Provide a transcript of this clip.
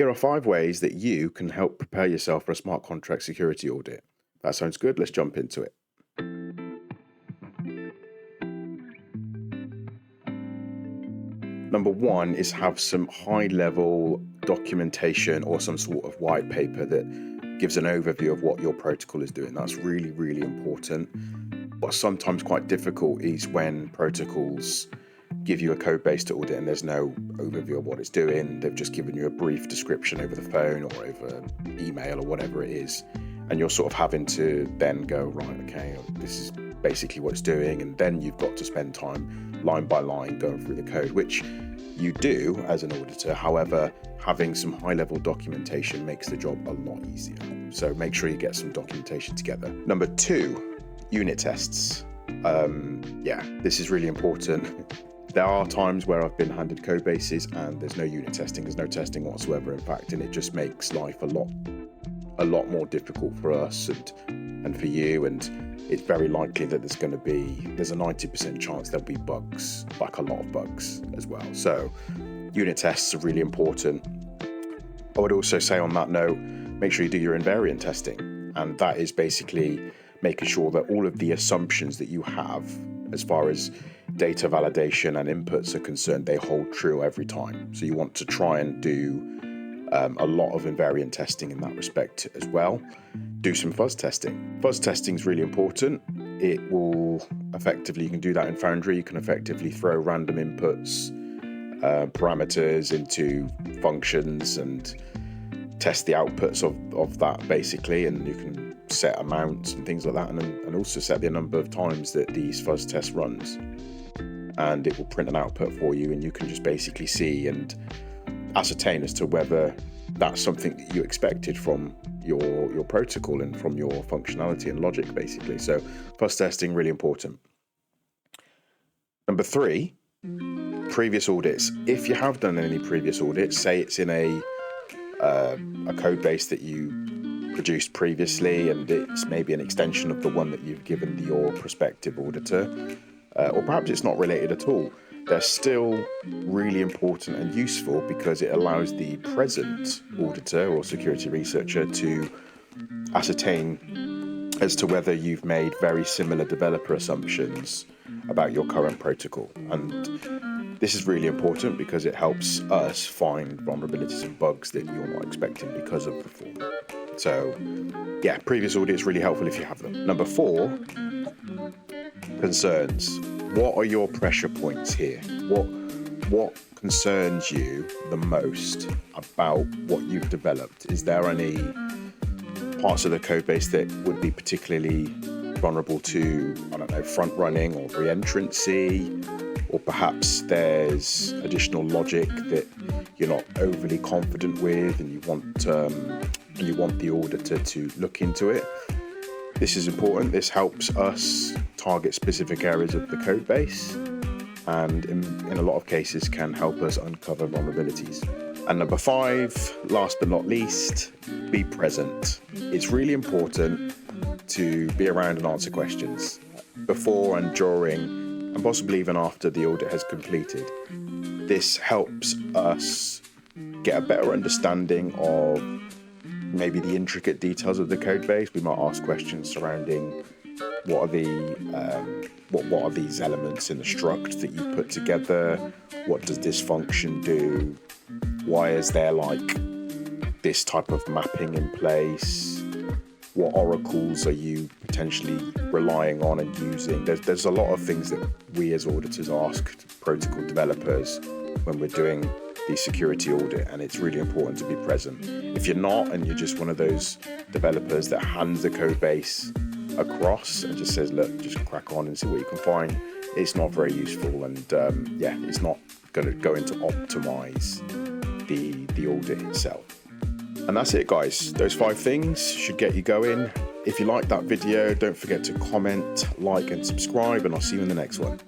Here are 5 ways that you can help prepare yourself for a smart contract security audit. That sounds good. Let's jump into it. Number 1 is have some high-level documentation or some sort of white paper that gives an overview of what your protocol is doing. That's really, really important. What's sometimes quite difficult is when protocols give you a code base to audit and there's no overview of what it's doing. They've just given you a brief description over the phone or over email or whatever it is. And you're sort of having to then go, right, okay, this is basically what it's doing. And then you've got to spend time line by line going through the code, which you do as an auditor. However, having some high-level documentation makes the job a lot easier. So make sure you get some documentation together. Number 2, unit tests. This is really important. There are times where I've been handed code bases and there's no unit testing, there's no testing whatsoever, in fact, and it just makes life a lot more difficult for us and for you, and it's very likely that there's a 90% chance there'll be bugs, like a lot of bugs as well. So unit tests are really important. I would also say on that note, make sure you do your invariant testing, and that is basically making sure that all of the assumptions that you have as far as data validation and inputs are concerned, they hold true every time. So you want to try and do a lot of invariant testing in that respect as well. Do some fuzz testing. Fuzz testing is really important. It will effectively, you can do that in Foundry, you can effectively throw random inputs, parameters into functions and test the outputs of that basically, and you can set amounts and things like that, and also set the number of times that these fuzz test runs, and it will print an output for you, and you can just basically see and ascertain as to whether that's something that you expected from your protocol and from your functionality and logic basically. So fuzz testing, really important. Number 3, previous audits. If you have done any previous audits, say it's in a code base that you produced previously and it's maybe an extension of the one that you've given your prospective auditor, or perhaps it's not related at all, they're still really important and useful because it allows the present auditor or security researcher to ascertain as to whether you've made very similar developer assumptions about your current protocol. And this is really important because it helps us find vulnerabilities and bugs that you're not expecting because of the form. So yeah, previous audit is really helpful if you have them. Number 4, concerns. What are your pressure points here? What concerns you the most about what you've developed? Is there any parts of the code base that would be particularly vulnerable to, front running or re-entrancy, or perhaps there's additional logic that you're not overly confident with and you want the auditor to look into it? This is important. This helps us target specific areas of the code base and in a lot of cases can help us uncover vulnerabilities. And number 5, last but not least, be present. It's really important to be around and answer questions before and during and possibly even after the audit has completed. This helps us get a better understanding of maybe the intricate details of the code base. We might ask questions surrounding what are these elements in the struct that you've put together? What does this function do? Why is there this type of mapping in place? What oracles are you potentially relying on and using? There's a lot of things that we as auditors ask protocol developers when we're doing the security audit, and it's really important to be present. If you're not, and you're just one of those developers that hands the code base across and just says, look, just crack on and see what you can find, it's not very useful, and it's not going to optimize the audit itself. And that's it, guys. Those 5 things should get you going. If you like that video, don't forget to comment, like and subscribe, and I'll see you in the next one.